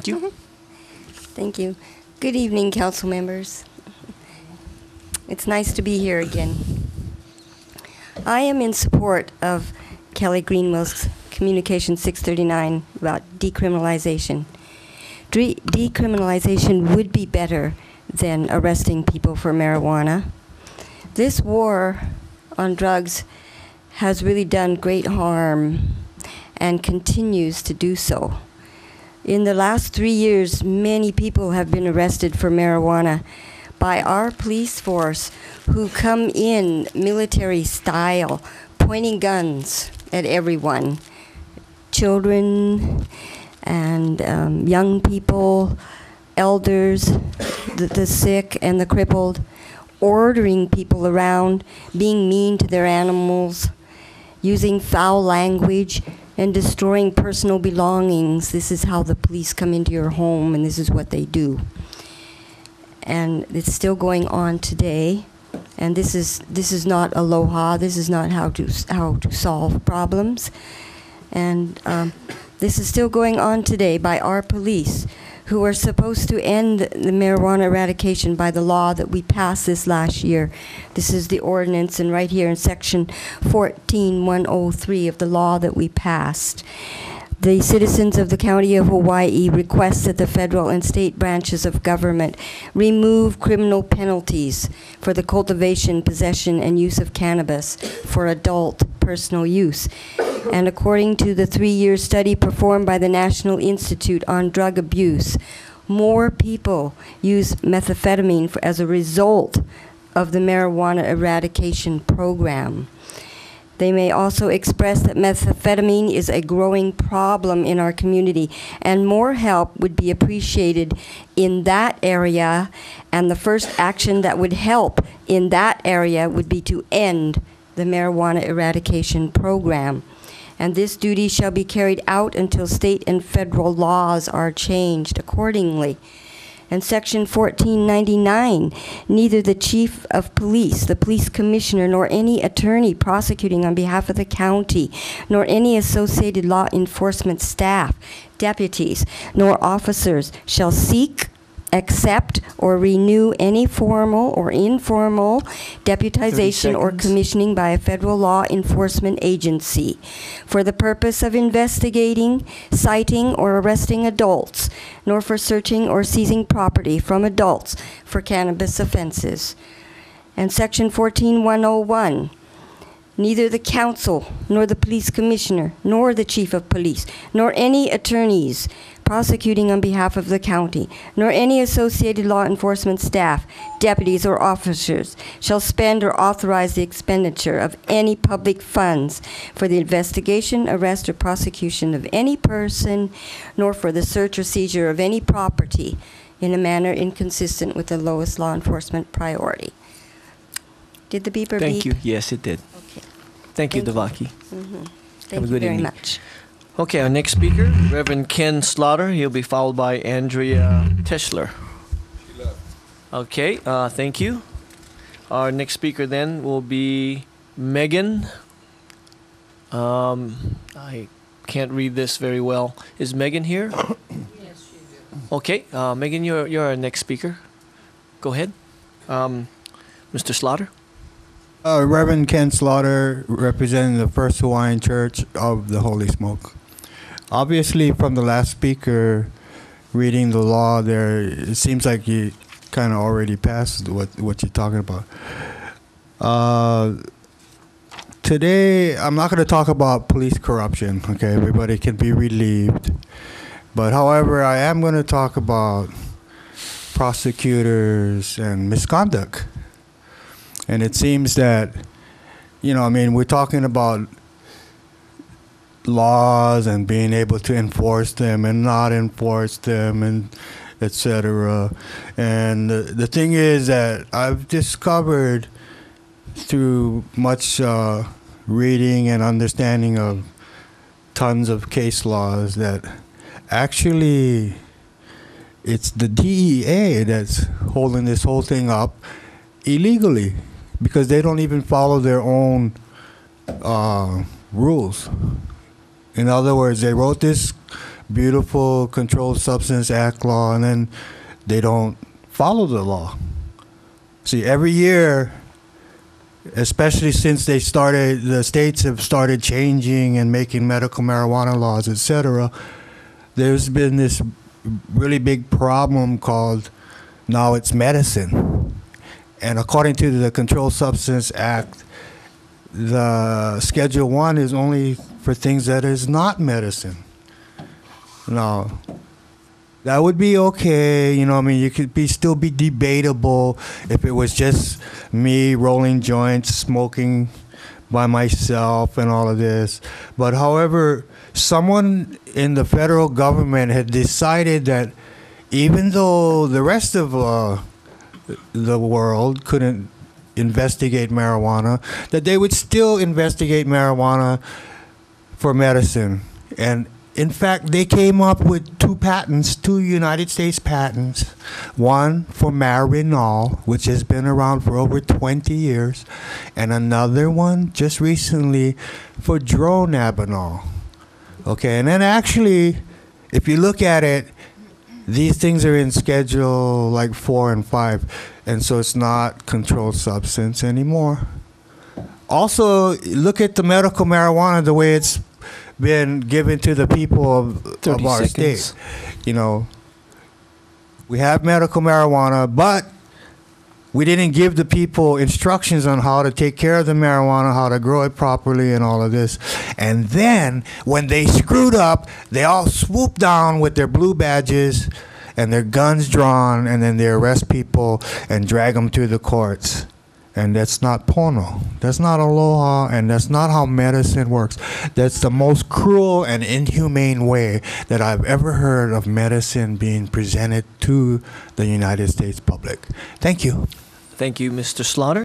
Thank you. Thank you. Good evening, council members. It's nice to be here again. I am in support of Kelly Greenwell's Communication 639 about decriminalization. Decriminalization would be better than arresting people for marijuana. This war on drugs has really done great harm and continues to do so. In the last 3 years, many people have been arrested for marijuana by our police force, who come in military style, pointing guns at everyone, children and young people, elders, the sick and the crippled, ordering people around, being mean to their animals, using foul language, and destroying personal belongings. This is how the police come into your home, and this is what they do. And it's still going on today. And this is not aloha. This is not how to solve problems. And this is still going on today by our police, who are supposed to end the marijuana eradication by the law that we passed this last year. This is the ordinance, and right here in section 14103 of the law that we passed. The citizens of the County of Hawaii request that the federal and state branches of government remove criminal penalties for the cultivation, possession, and use of cannabis for adult personal use. And according to the 3-year study performed by the National Institute on Drug Abuse, more people use methamphetamine as a result of the marijuana eradication program. They may also express that methamphetamine is a growing problem in our community, and more help would be appreciated in that area, and the first action that would help in that area would be to end the marijuana eradication program. And this duty shall be carried out until state and federal laws are changed accordingly. And section 1499, neither the chief of police, the police commissioner, nor any attorney prosecuting on behalf of the county, nor any associated law enforcement staff, deputies, nor officers shall seek, accept, or renew any formal or informal deputization or commissioning by a federal law enforcement agency for the purpose of investigating, citing, or arresting adults, nor for searching or seizing property from adults for cannabis offenses. And section 14101, neither the council, nor the police commissioner, nor the chief of police, nor any attorneys prosecuting on behalf of the county, nor any associated law enforcement staff, deputies, or officers shall spend or authorize the expenditure of any public funds for the investigation, arrest, or prosecution of any person, nor for the search or seizure of any property in a manner inconsistent with the lowest law enforcement priority. Did the beeper beep? Thank you. Yes, it did. Okay. Thank you, Devaki. Thank you very much. Okay, our next speaker, Reverend Ken Slaughter. He'll be followed by Andrea Teschler. Okay, thank you. Our next speaker then will be Megan. I can't read this very well. Is Megan here? Yes, she is. Okay, Megan, you're our next speaker. Go ahead. Mr. Slaughter. Reverend Ken Slaughter, representing the First Hawaiian Church of the Holy Smoke. Obviously, from the last speaker reading the law there, it seems like you kind of already passed what you're talking about. Today, I'm not going to talk about police corruption, okay? Everybody can be relieved. But however, I am going to talk about prosecutors and misconduct. And it seems that, we're talking about laws and being able to enforce them and not enforce them, and etc. And the thing is that I've discovered through much reading and understanding of tons of case laws that actually it's the DEA that's holding this whole thing up illegally, because they don't even follow their own rules. In other words, they wrote this beautiful Controlled Substance Act law, and then they don't follow the law. See, every year, especially since the states have started changing and making medical marijuana laws, etc., there's been this really big problem called now it's medicine. And according to the Controlled Substance Act, the Schedule 1 is only for things that is not medicine. Now, that would be okay, you know, I mean, you could still be debatable if it was just me rolling joints, smoking by myself and all of this. But however, someone in the federal government had decided that even though the rest of the world couldn't investigate marijuana, that they would still investigate marijuana for medicine. And in fact, they came up with two United States patents, one for Marinol, which has been around for over 20 years, and another one just recently for dronabinol. Okay, and then actually, if you look at it, these things are in Schedule like 4 and 5, and so it's not controlled substance anymore. Also, look at the medical marijuana, the way it's been given to the people of our state. You know, we have medical marijuana, but we didn't give the people instructions on how to take care of the marijuana, how to grow it properly, and all of this. And then, when they screwed up, they all swoop down with their blue badges and their guns drawn, and then they arrest people and drag them to the courts. And that's not porno. That's not aloha, and that's not how medicine works. That's the most cruel and inhumane way that I've ever heard of medicine being presented to the United States public. Thank you. Thank you, Mr. Slaughter.